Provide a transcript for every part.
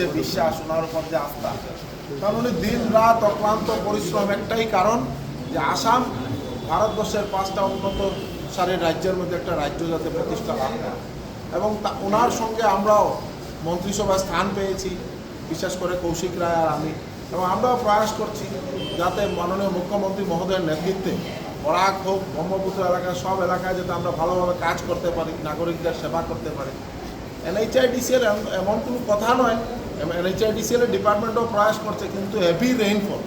যে বিশ্বাস, ওনার উপর যে আস্থা, কারণ উনি দিন রাত অক্লান্ত পরিশ্রম একটাই কারণ যে আসাম ভারতবর্ষের 5টা উন্নত সারের রাজ্যের মধ্যে একটা রাজ্য যাতে প্রতিষ্ঠা লাভ করে। এবং ওনার সঙ্গে আমরাও মন্ত্রিসভায় স্থান পেয়েছি, বিশেষ করে কৌশিক রায় আর আমি, এবং আমরাও প্রয়াস করছি যাতে মাননীয় মুখ্যমন্ত্রী মহোদয়ের নেতৃত্বে বরাক হোক, ব্রহ্মপুত্র এলাকায় সব এলাকায় যাতে আমরা ভালোভাবে কাজ করতে পারি, নাগরিকদের সেবা করতে পারি। NHIDCL এমন কোনো কথা নয়, NHIDCL এর ডিপার্টমেন্টও প্রয়াস করছে, কিন্তু হেভি রেইনফল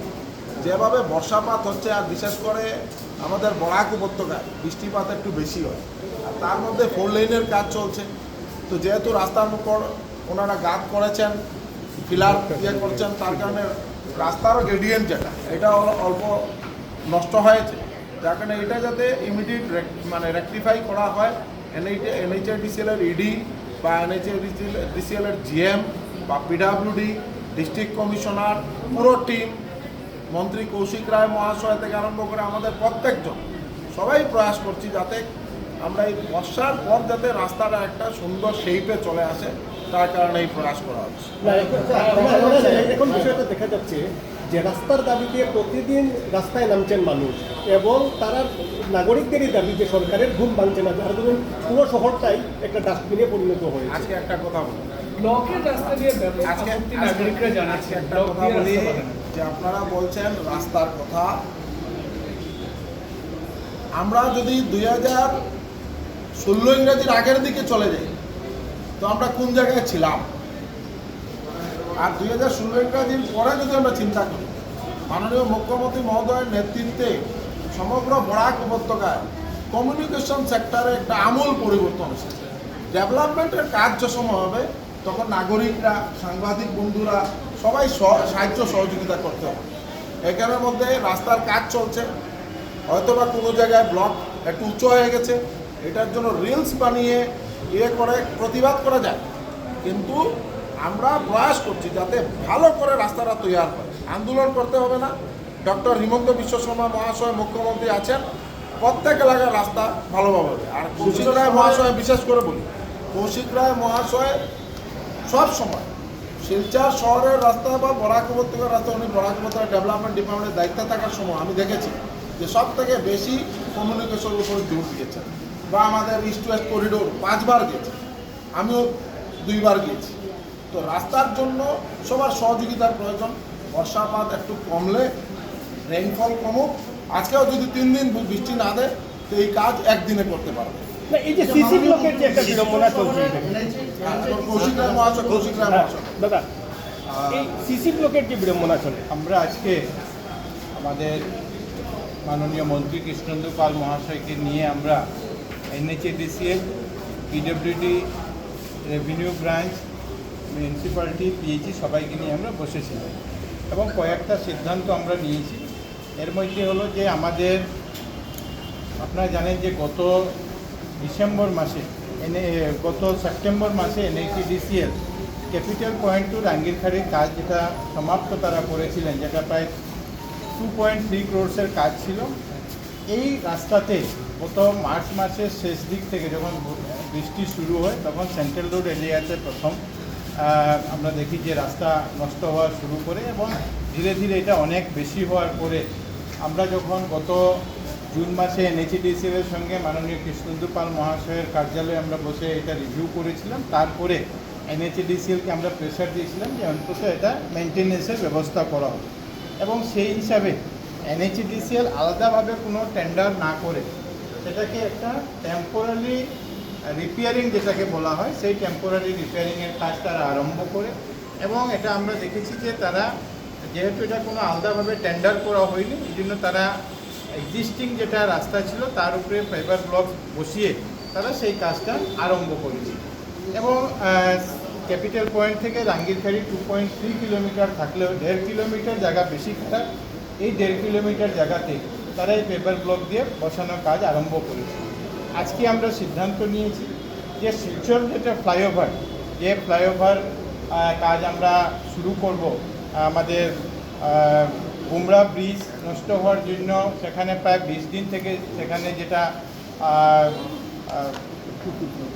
যেভাবে বর্ষাপাত হচ্ছে, আর বিশেষ করে আমাদের বরাক উপত্যকায় বৃষ্টিপাত একটু বেশি হয়, আর তার মধ্যে 4 লেনের কাজ চলছে। তো যেহেতু রাস্তার উপর ওনারা গাঁত করেছেন, ফিলার করছেন, তার কারণে রাস্তারও গ্রেডিয়েন্ট যেটা এটা অল্প নষ্ট হয়েছে, যার কারণে এটা যাতে ইমিডিয়েট রেকটিফাই করা হয়। NHIDCL এর ইডি বা NHIDCL এর GM বা PWD, ডিস্ট্রিক্ট কমিশনার, পুরো টিম, মন্ত্রী কৌশিক রায় মহাশয় থেকে আরম্ভ করে আমাদের প্রত্যেকজন সবাই প্রয়াস করছি যাতে আমরা এই বর্ষার পর যাতে রাস্তাটা একটা সুন্দর শেপে চলে আসে, তার কারণে এই প্রয়াস করা হচ্ছে। এখন বিষয়টা দেখা যাচ্ছে যে রাস্তার দাবিতে প্রতিদিন রাস্তায় নামছেন মানুষ, এবং তারা নাগরিকদেরই দাবি যে সরকারের ঘুম ভাঙছে না, যার ধরুন পুরো শহরটাই একটা ডাস্টবিনে পরিণত হয়েছে। আজকে একটা কথা বলি, ব্লকের রাস্তা দিয়ে আজকে নাগরিকরা জানাচ্ছে একটা কথা বলি যে আপনারা বলছেন রাস্তার কথা, আমরা যদি 2016 ইংরেজির আগের দিকে চলে যাই তো আমরা কোন জায়গায় ছিলাম, আর 2016 ইংরেজির পরে যদি আমরা চিন্তা করি, মাননীয় মুখ্যমন্ত্রী মহোদয়ের নেতৃত্বে সমগ্র বরাক উপত্যকায় কমিউনিকেশন সেক্টরে একটা আমূল পরিবর্তন এসেছে। ডেভেলপমেন্টের কাজ যে সময় হবে তখন নাগরিকরা, সাংবাদিক বন্ধুরা সবাই সাহায্য সহযোগিতা করতে হবে। এখানের মধ্যে রাস্তার কাজ চলছে, হয়তোবা কোনো জায়গায় ব্লক একটু উঁচু হয়ে গেছে, এটার জন্য রিলস বানিয়ে করে প্রতিবাদ করা যায়, কিন্তু আমরা প্রয়াস করছি যাতে ভালো করে রাস্তাটা তৈরি হয়। আন্দোলন করতে হবে না, ডক্টর হিমন্ত বিশ্ব শর্মা মহাশয় মুখ্যমন্ত্রী আছেন, প্রত্যেক এলাকার রাস্তা ভালোভাবে হবে। আর কৌশিক রায় মহাশয় বিশেষ করে বলি, কৌশিক রায় মহাশয় সব সময় শিলচর শহরের রাস্তা বা বরাক উপত্যকার রাস্তা, উনি বরাক উপত্যকা ডেভেলপমেন্ট ডিপার্টমেন্টের দায়িত্বে থাকার সময় আমি দেখেছি যে সব থেকে বেশি কমিউনিকেশনের উপরে জোর দিয়েছেন, বা আমাদের ইস্ট ওয়েস্ট করিডোর 5 বার গেছে, আমিও 2 বার গিয়েছি। তো রাস্তার জন্য সবার সহযোগিতার প্রয়োজন। বর্ষাপাত একটু কমলে, রেইনফল কমুক, আজকেও যদি 3 দিন বৃষ্টি না দেয় তো এই কাজ একদিনে করতে পারবে। এই যে সিসি ব্লকের যে একটা বিড়ম্বনা চলছে, কৌশিক রায় মহাশয় দাদা, এই সিসি ব্লকের যে বিড়ম্বনা চলে, আমরা আজকে আমাদের মাননীয় মন্ত্রী কৃষ্ণেন্দু পাল মহাশয়কে নিয়ে আমরা NHIDCL, PWD, revenue branch, municipality, PHE সবাইকে নিয়ে আমরা বসেছিলাম এবং কয়েকটা সিদ্ধান্ত আমরা নিয়েছি। এর মধ্যে হলো যে আমাদের, আপনারা জানেন যে গত সেপ্টেম্বর মাসে NHIDCL ক্যাপিটাল পয়েন্ট টু রাঙ্গিরখাড়ির কাজ যেটা সমাপ্ত তারা করেছিলেন, যেটা প্রায় 2.3 crores কাজ ছিল। এই রাস্তাতে গত মার্চ মাসের শেষ দিক থেকে যখন বৃষ্টি শুরু হয় তখন সেন্ট্রাল রোড এরিয়াতে প্রথম আমরা দেখি যে রাস্তা নষ্ট হওয়া শুরু করে, এবং ধীরে ধীরে এটা অনেক বেশি হওয়ার পরে আমরা যখন গত জুন মাসে NHIDCL এর সঙ্গে মাননীয় কৃষ্ণেন্দু পাল মহাশয়ের কার্যালয়ে আমরা বসে এটা রিভিউ করেছিলাম, তারপরে NHIDCLকে আমরা প্রেশার দিয়েছিলাম যে অন্তত এটা মেনটেন্যান্সের ব্যবস্থা করা হবে, এবং সেই হিসাবে NHIDCL আলাদাভাবে কোনো টেন্ডার না করে সেটাকে একটা টেম্পোরারি রিপেয়ারিং যেটাকে বলা হয়, সেই টেম্পোরারি রিপেয়ারিংয়ের কাজ তারা আরম্ভ করে। এবং এটা আমরা দেখেছি যে তারা, যেহেতু এটা কোনো আলাদাভাবে টেন্ডার করা হয়নি, এই জন্য তারা এক্সিস্টিং যেটা রাস্তা ছিল তার উপরে ফাইবার ব্লক বসিয়ে তারা সেই কাজটা আরম্ভ করেছে। এবং ক্যাপিটাল পয়েন্ট থেকে রাঙ্গিরখাড়ি 2.3 কিলোমিটার থাকলেও 1.5 কিলোমিটার জায়গা বেশি খারাপ, এই 1.5 কিলোমিটার জায়গাতে তারা এই পেপার ব্লক দিয়ে বসানোর কাজ আরম্ভ করেছে। আজকে আমরা সিদ্ধান্ত নিয়েছি যে শিলচর যেটা ফ্লাইওভার, যে ফ্লাইওভার কাজ আমরা শুরু করব, আমাদের বুমরা ব্রিজ নষ্ট হওয়ার জন্য সেখানে প্রায় 20 দিন থেকে সেখানে যেটা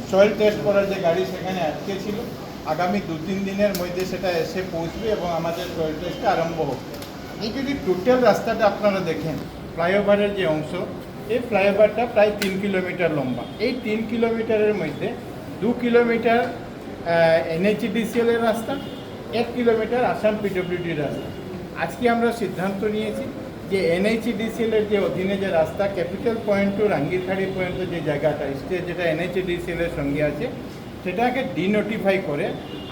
সয়েল টেস্ট করার যে গাড়ি সেখানে আটকে ছিল, আগামী 2-3 দিনের মধ্যে সেটা এসে পৌঁছবে এবং আমাদের টয় টেস্টটা আরম্ভ হবে। এই যদি টোটাল রাস্তাটা আপনারা দেখেন, ফ্লাইওভারের যে অংশ, এই ফ্লাইওভারটা প্রায় 3 কিলোমিটার লম্বা। এই 3 কিলোমিটারের মধ্যে 2 কিলোমিটার NHDCL এর রাস্তা, 1 কিলোমিটার আসাম পিডব্লিউডির রাস্তা। আজকে আমরা সিদ্ধান্ত নিয়েছি যে NHDCL এর যে অধীনে যে রাস্তা ক্যাপিটাল পয়েন্ট টু রাঙ্গিরখাড়ি পর্যন্ত যে জায়গাটা স্টেজ যেটা NHDCL এর সঙ্গে আছে, সেটাকে ডিনোটিফাই করে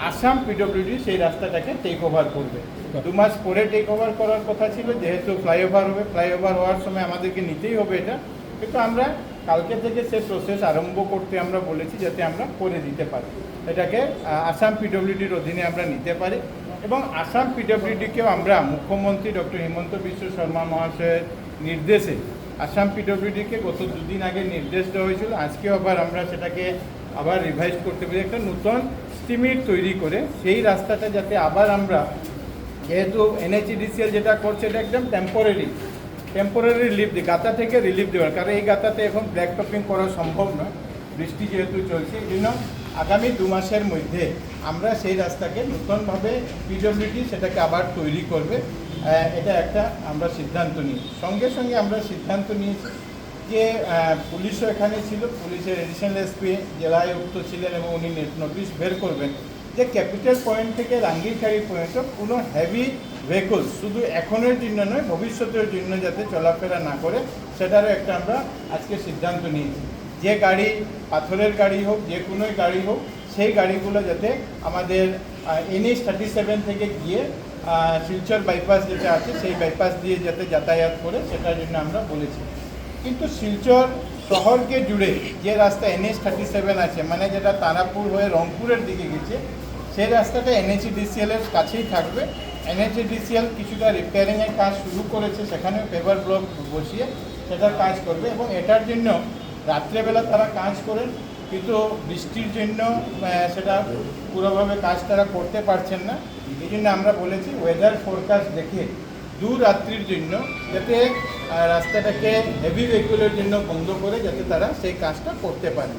আসাম পিডব্লিউডি সেই রাস্তাটাকে টেক ওভার করবে। 2 মাস পরে টেক ওভার করার কথা ছিল, যেহেতু ফ্লাইওভার হবে, ফ্লাইওভার হওয়ার সময় আমাদেরকে নিতেই হবে এটা, কিন্তু আমরা কালকে থেকে সেই প্রসেস আরম্ভ করতে আমরা বলেছি যাতে আমরা করে দিতে পারি, এটাকে আসাম পিডব্লিউডির অধীনে আমরা নিতে পারি। এবং আসাম পিডব্লিউডিকেও আমরা মুখ্যমন্ত্রী ডক্টর হিমন্ত বিশ্ব শর্মা মহাশয়ের নির্দেশে আসাম পিডব্লিউডিকে গত 2 দিন আগে নির্দেশ দেওয়া হয়েছিল, আজকেও আবার আমরা সেটাকে আবার রিভাইজ করতে পারি, একটা নতুন স্টিমেট তৈরি করে সেই রাস্তাটা যাতে আবার আমরা, যেহেতু NHDCL যেটা করছে এটা একদম টেম্পোরারি রিলিফ দিই, গাতা থেকে রিলিফ দেওয়ার, কারণ এই গাতাতে এখন ব্ল্যাক টপিং করা সম্ভব নয়, বৃষ্টি যেহেতু চলছে। এই জন্য আগামী 2 মাসের মধ্যে আমরা সেই রাস্তাকে নতুনভাবে পিডব্লিউডি সেটাকে আবার তৈরি করবে, এটা একটা আমরা সিদ্ধান্ত নিই। সঙ্গে সঙ্গে আমরা সিদ্ধান্ত নিয়েছি যে পুলিশও এখানে ছিল, পুলিশের এডিশনাল এসপি জেলা আয়ুক্ত ছিলেন এবং উনি নোটিশ বের করবেন যে ক্যাপিটাল পয়েন্ট থেকে রাঙ্গিরখাড়ি পর্যন্ত কোনো হেভি ভেহিকলস শুধু এখনের জন্য নয়, ভবিষ্যতের জন্য যাতে চলাফেরা না করে, সেটারও একটা আমরা আজকে সিদ্ধান্ত নিয়েছি। যে গাড়ি, পাথরের গাড়ি হোক, যে কোনো গাড়ি হোক, সেই গাড়িগুলো যাতে আমাদের NH37 থেকে গিয়ে শিলচর বাইপাস যেটা আছে সেই বাইপাস দিয়ে যাতে যাতায়াত করে, সেটার জন্য আমরা বলেছি। কিন্তু শিলচর শহরকে জুড়ে যে রাস্তা NH37 আছে, মানে যেটা তারাপুর হয়ে রংপুরের দিকে গেছে, সেই রাস্তাটা NHDCL এর কাছেই থাকবে। NHDCL কিছুটা রিপেয়ারিংয়ের কাজ শুরু করেছে, সেখানে পেপার ব্লক বসিয়ে সেটার কাজ করবে এবং এটার জন্য রাত্রেবেলা তারা কাজ করেন, কিন্তু বৃষ্টির জন্য সেটা পুরোভাবে কাজ তারা করতে পারছেন না। এই জন্য আমরা বলেছি ওয়েদার ফোরকাস্ট দেখে 2 রাত্রির জন্য যাতে রাস্তাটাকে হেভি ভেহিকুলের জন্য বন্ধ করে যাতে তারা সেই কাজটা করতে পারে।